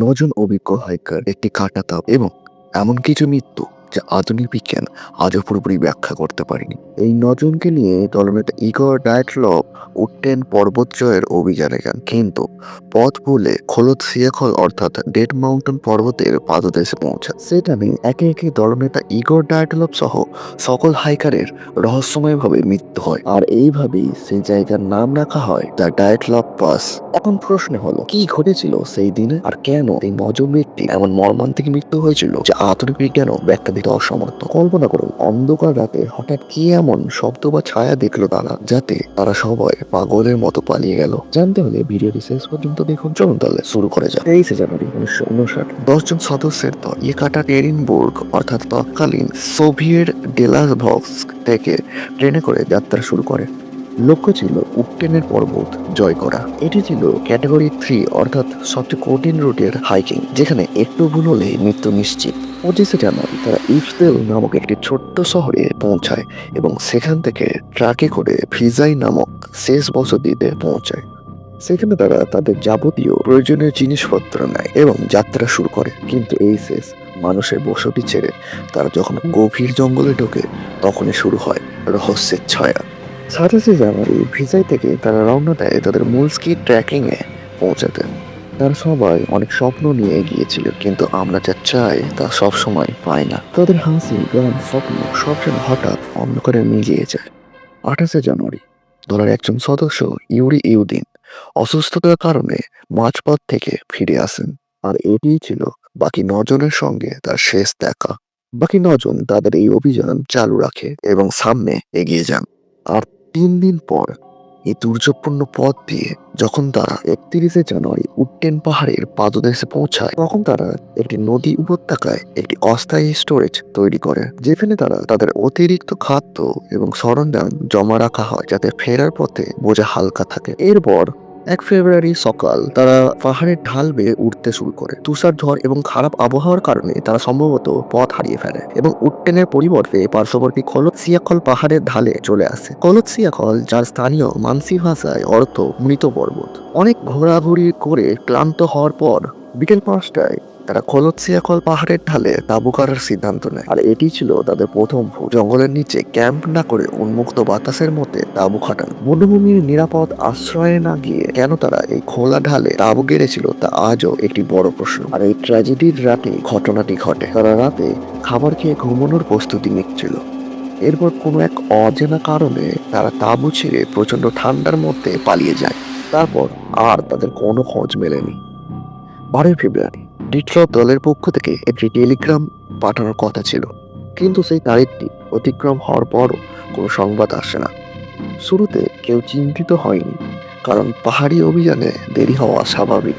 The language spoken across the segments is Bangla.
নজন অভিজ্ঞ হাইকার, একটি কাটা তাপ এবং এমন কিছু মৃত্যু যা আধুনিক বিজ্ঞান আজও পুরোপুরি ব্যাখ্যা করতে পারেনি। এই নজনকে নিয়ে দলনেতা ইগর ডায়াটলভ উঠতেন পর্বত জয়ের অভিযানে যান, কিন্তু পথ ভুলে খোলদ সিয়াখল অর্থাৎ ডেড মাউন্টেন পর্বতের পাদদেশে পৌঁছান। সেখানে একে একে দলনেতা ইগর ডায়াটলভ সহ সকল হাইকারের রহস্যময়ভাবে মৃত্যু হয়, আর এইভাবেই সেই জায়গার নাম রাখা হয় দ্য ডায়াটলভ পাস। এখন প্রশ্ন হলো, কি ঘটেছিল সেই দিনে, আর কেন এই নজন ব্যক্তি এমন মর্মান্তিক মৃত্যু হয়েছিল যা আধুনিক বিজ্ঞানও ব্যাখ্যা দিতে অসমর্থ। কল্পনা করুন, অন্ধকার রাতে হঠাৎ কি এমন শব্দ বা ছায়া দেখলো তারা, যাতে তারা সবাই পাগলের মতো পালিয়ে গেল। জানতে হলে ভিডিওটি শেষ পর্যন্ত দেখুন। চলুন তাহলে শুরু করে যাক। 23 জানুয়ারি 1959, 10 জন সদস্যের দল ইয়েকাটারিনবুর্গ অর্থাৎ তৎকালীন সোভিয়েত ডেলাভস্ক থেকে ট্রেনে করে যাত্রা শুরু করে। লক্ষ্য ছিল উকটেনের পর্বত জয় করা। এটি ছিল ক্যাটাগরি 3 অর্থাৎ সবচেয়ে কঠিন রুটের হাইকিং, যেখানে একটু ভুল হলে মৃত্যু নিশ্চিত। 25 জানুয়ারি তারা ইফতেল নামক একটি ছোট্ট শহরে পৌঁছায় এবং সেখান থেকে ট্রাকে করে ফিজাই নামক শেষ বসতিতে পৌঁছায়। সেখানে তারা তাদের যাবতীয় প্রয়োজনীয় জিনিসপত্র নেয় এবং যাত্রা শুরু করে। কিন্তু এই শেষ মানুষের বসতি ছেড়ে তারা যখন গভীর জঙ্গলে ঢোকে, তখনই শুরু হয় রহস্যের ছায়া। 27 জানুয়ারি ভিসাই থেকে তারা রওনা দেয় তাদের মূল স্কি ট্রেকিং এ পৌঁছাতে। তারা সবাই অনেক স্বপ্ন নিয়ে গিয়েছিল, কিন্তু আমরা যা চাই তা সবসময় পাই না। তাদের হাসি, গান, স্বপ্ন সব যেন হঠাৎ অন্ধকারে মিলিয়ে যায়। 28 জানুয়ারি দলের একজন সদস্য ইউরি ইউদিন অসুস্থতার কারণে মাঝপথ থেকে ফিরে আসেন, আর এটিই ছিল বাকি নজনের সঙ্গে তার শেষ দেখা। বাকি নজন তাদের এই অভিযান চালু রাখে এবং সামনে এগিয়ে যান। আর 3 দিন পর এই দুর্যোগপূর্ণ পথ দিয়ে যখন তারা 31 জানুয়ারি উট্টেন পাহাড়ের পাদদেশে পৌঁছায়, তখন তারা একটি নদী উপত্যকায় একটি অস্থায়ী স্টোরেজ তৈরি করে, যেখানে তারা তাদের অতিরিক্ত খাদ্য এবং সরঞ্জাম জমা রাখা হয়, যাতে ফেরার পথে বোঝা হালকা থাকে। এরপর 1 ফেব্রুয়ারি সকাল তারা পাহাড়ের ঢাল বেয়ে উঠতে শুরু করে। তুষার ঝড় এবং খারাপ আবহাওয়ার কারণে তারা সম্ভবত পথ হারিয়ে ফেলে এবং উট্টেনের পরিবর্তে পার্শ্ববর্তী খলৎসিয়াখল পাহাড়ের ঢালে চলে আসে। খলৎসিয়াখল, যার স্থানীয় মানসি ভাষায় অর্থ মৃত পর্বত। অনেক ঘোরাঘুরি করে ক্লান্ত হওয়ার পর বিকেল 5টায় তারা খলৎসিয়াখল পাহাড়ের ঢালে তাঁবু করার সিদ্ধান্ত নেয়, আর এটি ছিল তাদের প্রথম ভুল। জঙ্গলের নিচে ক্যাম্প না করে উন্মুক্ত বাতাসের মধ্যে তাঁবু খাটানো। বনভূমির নিরাপদ আশ্রয়ে না গিয়ে কেন তারা এই খোলা ঢালে তাঁবু গেড়েছিল তা আজও একটি বড় প্রশ্ন। আর এই ট্র্যাজেডির রাতে ঘটনাটি ঘটে। তারা রাতে খাবার খেয়ে ঘুমানোর প্রস্তুতি নিচ্ছিল। এরপর কোনো এক অজানা কারণে তারা তাঁবু ছেড়ে প্রচন্ড ঠান্ডার মধ্যে পালিয়ে যায়। তারপর আর তাদের কোনো খোঁজ মেলেনি। 12 ফেব্রুয়ারি ডিট্রপ দলের পক্ষ থেকে একটি টেলিগ্রাম পাঠানোর কথা ছিল, কিন্তু সেই তারিখটি অতিক্রম হওয়ার পরও কোনো সংবাদ আসে না। শুরুতে কেউ চিন্তিত হয়নি, কারণ পাহাড়ি অভিযানে দেরি হওয়া স্বাভাবিক।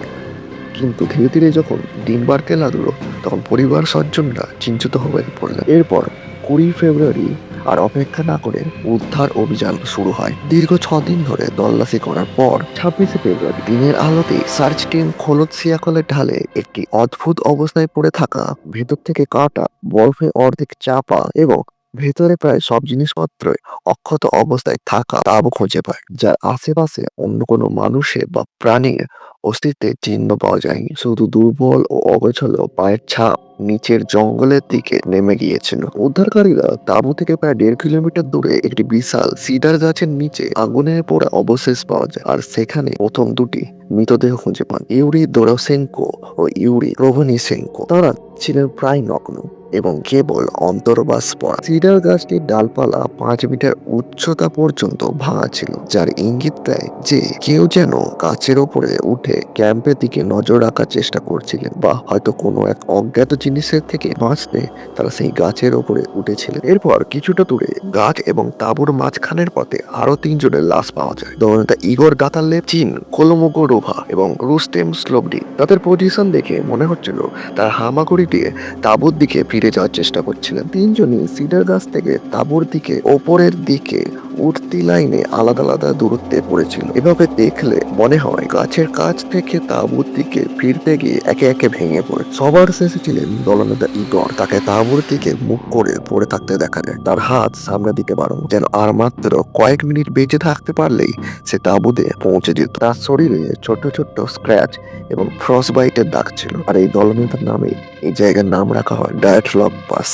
কিন্তু ধীরে ধীরে যখন দিন বাড়তে লাগলো, তখন পরিবার স্বজনরা চিন্তিত হয়ে পড়লেন। এরপর 20 ফেব্রুয়ারি আর অপেক্ষা না করে উদ্ধার অভিযান শুরু হয়। দীর্ঘ 6 দিন ধরে তল্লাশি করার পর 26 ফেব্রুয়ারি দিনের আলোতে সার্চ টিম খোলৎসিয়াকলের ঢালে একটি অদ্ভুত অবস্থায় পড়ে থাকা, ভেতর থেকে কাটা, বরফে অর্ধেক চাপা এবং ভেতরে প্রায় সব জিনিসপত্র অক্ষত অবস্থায় থাকা তাঁবু খুঁজে পায়, যার আশেপাশে অন্য কোনো মানুষের বা প্রাণীর অস্তিত্বের চিহ্ন পাওয়া যায়নি। শুধু দুর্বল ও অগোছালো পায়ের ছাপ নিচের জঙ্গলের দিকে নেমে গিয়েছিল। উদ্ধারকারীরা তাঁবু থেকে প্রায় 1.5 কিলোমিটার দূরে একটি বিশাল সিডার গাছের নিচে আগুনে পোড়া অবশেষ পাওয়া যায়, আর সেখানে প্রথম দুটি মৃতদেহ খুঁজে পান, ইউরি দোরোসেঙ্কো ও ইউরি প্রভনিসেঙ্কো। তারা ছিলেন প্রায় নগ্ন এবং কেবল অন্তর্বাস পড়া। সিডার গাছটির ডালপালা 5 মিটার উচ্চতা পর্যন্ত ভাঙা ছিল, যার ইঙ্গিত দেয় যে কেউ যেন গাছের ওপরে উঠে ক্যাম্পের দিকে নজর রাখার চেষ্টা করছিলেন, বা হয়তো কোনো এক অজ্ঞাত জিনিসের থেকে বাঁচতে তারা সেই গাছের ওপরে উঠেছিলেন। এরপর কিছুটা দূরে গাছ এবং তাঁবুর মাঝখানের পথে আরো 3 জনের লাশ পাওয়া যায়। দলনেতা ইগর গাতালেভ, চিন কোলোমোগোরোভা এবং রুস্তেম স্লোভডি। তাদের পজিশন দেখে মনে হচ্ছিল তারা হামাগুড়ি দিয়ে তাঁবুর দিকে ফিরে যাওয়ার চেষ্টা করছিলেন। 3জনই সিডার গাছ থেকে তাঁবুর দিকে ওপরের দিকে উঠতি লাইনে আলাদা আলাদা দূরত্বে পড়েছিল। এভাবে দেখলে মনে হয় গাছের কাছ থেকে তাঁবুর দিকে ফিরতে গিয়ে একে একে ভেঙে পড়ে। সবার শেষে ছিলেন দলনেতা ইগর। তাকে তাঁবুর দিকে মুখ করে পড়ে থাকতে দেখা যায়, তার হাত সামনের দিকে বাড়ানো, যেন আর মাত্র কয়েক মিনিট বেঁচে থাকতে পারলেই সে তাঁবুতে পৌঁছে যেত। তার শরীরে ছোট্ট ছোট্ট স্ক্র্যাচ এবং ফ্রস্টবাইটের দাগ ছিল, আর এই দলনেতার নামে এই জায়গার নাম রাখা হয় ডায়াটলগ পাস।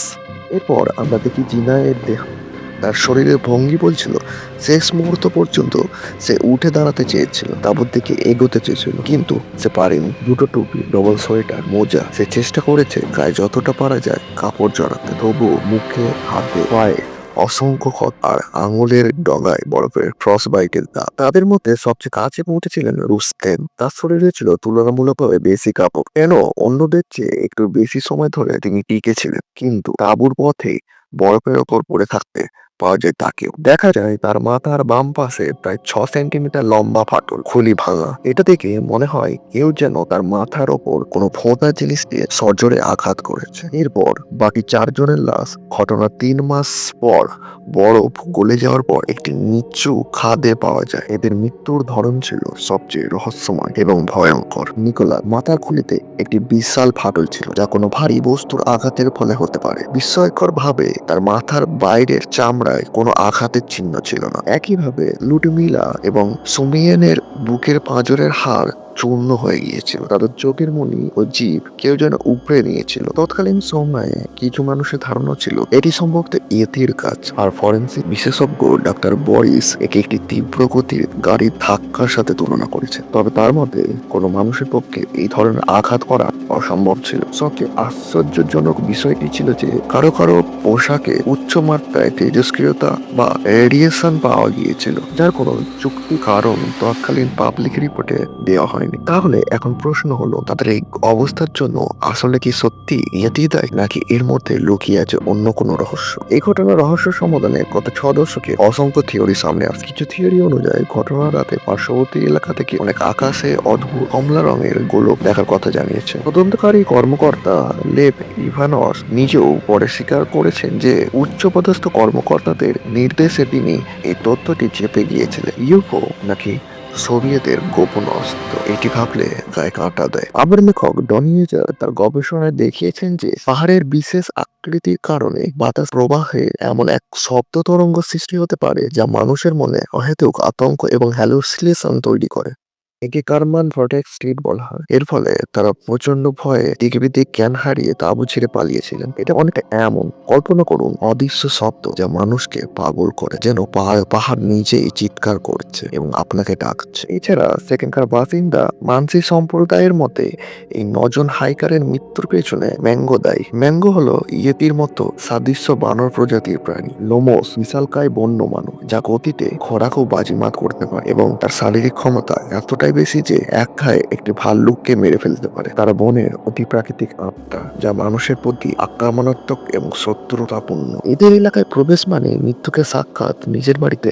এরপর আমরা দেখি জিনায়ের দেহ। তার শরীরের ভঙ্গি বলছিল শেষ মুহূর্ত পর্যন্ত সে উঠে দাঁড়াতে চেয়েছিল, তাঁবুর দিকে এগোতে চেয়েছিল, কিন্তু সে পারেনি। দুটো টুপি, ডবল সোয়েটার, মোজা, সে চেষ্টা করেছে গায়ে যতটা পারা যায় কাপড় জড়াতে, তবুও মুখে, হাতে, পায়ে অসংখ্য ক্ষত আর আঙুলের ডগায় বরফের ফ্রস্টবাইটের দাগ। তাদের মধ্যে সবচেয়ে কাছে পৌঁছেছিলেন রুস্তেম। তার শরীরে ছিল তুলনামূলকভাবে বেশি কাপড়, কেন অন্যদের চেয়ে একটু বেশি সময় ধরে তিনি টিকে ছিলেন, কিন্তু তাঁবুর পথে বরফের ওপর পড়ে থাকতে পাওয়া যায় তাকেও। দেখা যায় তার মাথার বাম পাশে প্রায় 6 সেন্টিমিটার লম্বা ফাটল, খুলি ভাঙা। এটা দেখে মনে হয় কেউ যেন তার মাথার ওপর কোনো ভোঁতা জিনিস দিয়ে সজোরে আঘাত করেছে। এরপর বাকি 4 জনের লাশ ঘটনার 3 মাস পর বরফ গলে যাওয়ার পর একটি নিচু খাদে পাওয়া যায়। এদের মৃত্যুর ধরন ছিল সবচেয়ে রহস্যময় এবং ভয়ঙ্কর। নিকোলার মাথার খুলিতে একটি বিশাল ফাটল ছিল, যা কোনো ভারী বস্তুর আঘাতের ফলে হতে পারে। বিস্ময়কর ভাবে তার মাথার বাইরের চামড়ায় কোনো আঘাতের চিহ্ন ছিল না। একইভাবে লুডমিলা এবং সুমিয়েনের বুকের পাঁজরের হাড় চূর্ণ হয়ে গিয়েছিল, তাদের চোখের মণি ও জিভ কেউ যেন উপড়ে নিয়েছিল। তৎকালীন সময়ে কিছু মানুষের ধারণা ছিল এটি সম্ভবত ইয়েতির কাজ, আর ফরেন্সিক বিশেষজ্ঞ ডাক্তার বরিস একে একটি তীব্র গতির গাড়ির ধাক্কার সাথে তুলনা করেছে। তবে তার মতে কোনো মানুষের পক্ষে এই ধরনের আঘাত করা অসম্ভব ছিল। সবচেয়ে আশ্চর্যজনক বিষয়টি ছিল যে কারো কারো পোশাকে উচ্চ মাত্রায় তেজস্ক্রিয়তা বা রেডিয়েশন পাওয়া গিয়েছিল, যার কোনো যুক্তি কারণ তৎকালীন পাবলিক রিপোর্টে দেওয়া হয়নি। তাহলে এখন প্রশ্ন হলো, তাদের এই অবস্থার জন্য আসলে কি সত্যি ইয়েতি দায়ী, নাকি এর মধ্যে লুকিয়ে আছে অন্য কোনো রহস্য? এই ঘটনার রহস্য সমাধানে গত 6 দশকে অসংখ্য থিওরি সামনে আসে। কিছু থিওরি অনুযায়ী ঘটনার রাতে পার্শ্ববর্তী এলাকা থেকে অনেক আকাশে অদ্ভুত কমলা রঙের গোলক দেখার কথা জানিয়েছে। তদন্তকারী কর্মকর্তা লেভ ইভানস নিজেও পরে স্বীকার করেছেন যে উচ্চপদস্থ কর্মকর্তাদের নির্দেশে তিনি এই তথ্যটি চেপে গিয়েছিলেন। ইউফো নাকি সোভিয়েতের গোপন অস্ত্র, এটি ভাবলে গায়ে কাঁটা দেয়। আবার লেখক ডনিয়েজার তার গবেষণায় দেখিয়েছেন যে পাহাড়ের বিশেষ আকৃতির কারণে বাতাস প্রবাহে এমন এক শব্দ তরঙ্গ সৃষ্টি হতে পারে যা মানুষের মনে অহেতুক আতঙ্ক এবং হ্যালুসিনেশন তৈরি করে। একে কারমান ভর্টেক্স স্টেট বলা হয়। এর ফলে তারা প্রচন্ড ভয়ে দিকবিদিক জ্ঞান হারিয়ে তাঁবু ছেড়ে পালিয়েছিলেন। এটা অনেকটা এমন, কল্পনা করুন অদৃশ্য শব্দ যা মানুষকে পাগল করে, যেন পাহাড় নিজেই চিৎকার করছে এবং আপনাকে ডাকছে। এছাড়া সেখানকার বাসিন্দা মানসি সম্প্রদায়ের মতে এই 9 জন হাইকারের মৃত্যুর পেছনে ম্যাঙ্গো দায়ী। ম্যাঙ্গো হলো ইয়েতির মতো সাদৃশ্য বানর প্রজাতির প্রাণী, লোমস, বিশালকায় বন্য মানুষ, যা গতিতে ঘোড়াকেও বাজিমাত করতে পারে এবং তার শারীরিক ক্ষমতা এতটাই বেশি যে এক ঘায়ে একটি ভাল্লুককে মেরে ফেলতে পারে। তারা বনের অতি প্রাকৃতিক আত্মা, যা মানুষের প্রতি আক্রমণাত্মক এবং শত্রুতাপূর্ণ। এদের এলাকায় প্রবেশ মানে মৃত্যুকে সাক্ষাৎ নিজের বাড়িতে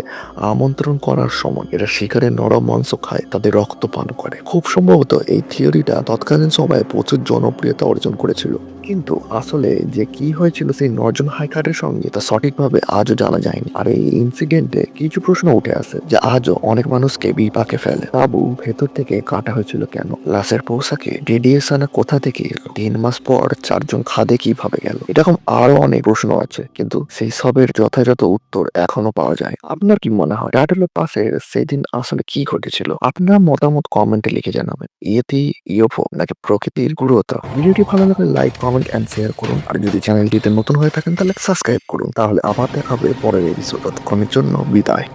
আমন্ত্রণ করার সময়। এরা শিকারের নরম মাংস খায়, তাদের রক্ত পান করে। খুব সম্ভবত এই থিওরিটা তৎকালীন সময়ে প্রচুর জনপ্রিয়তা অর্জন করেছিল, কিন্তু আসলে যে কি হয়েছিল সেই 9 জন হাইকারের সঙ্গে তা সঠিকভাবে আজও জানা যায়নি। আর এই ইনসিডেন্টে কিছু প্রশ্ন উঠে আসে যা আজও অনেক মানুষকে বিপাকে ফেলে। তাঁবু ভেতর থেকে কাটা হয়েছিল কেন? লাশের পোশাকে রেডিয়েশন কোথা থেকে এলো? 3 মাস পর 4 জন খাদে কিভাবে গেল? এরকম আরো অনেক প্রশ্ন আছে, কিন্তু সেই সবের যথাযথ উত্তর এখনো পাওয়া যায়। আপনার কি মনে হয় টাইটেলের পাশে সেদিন আসলে কি ঘটেছিল? আপনার মতামত কমেন্টে লিখে জানাবেন। ইয়েতি, ইউএফও নাকি প্রকৃতির গুরুত্ব? ভিডিওটি ভালো লাগলে লাইক, কমেন্ট এন্ড শেয়ার করুন। আর যদি চ্যানেলটিতে নতুন হয়ে থাকেন তাহলে সাবস্ক্রাইব করুন। তাহলে আবার দেখা হবে পরের এপিসোড। ততক্ষণের জন্য বিদায়।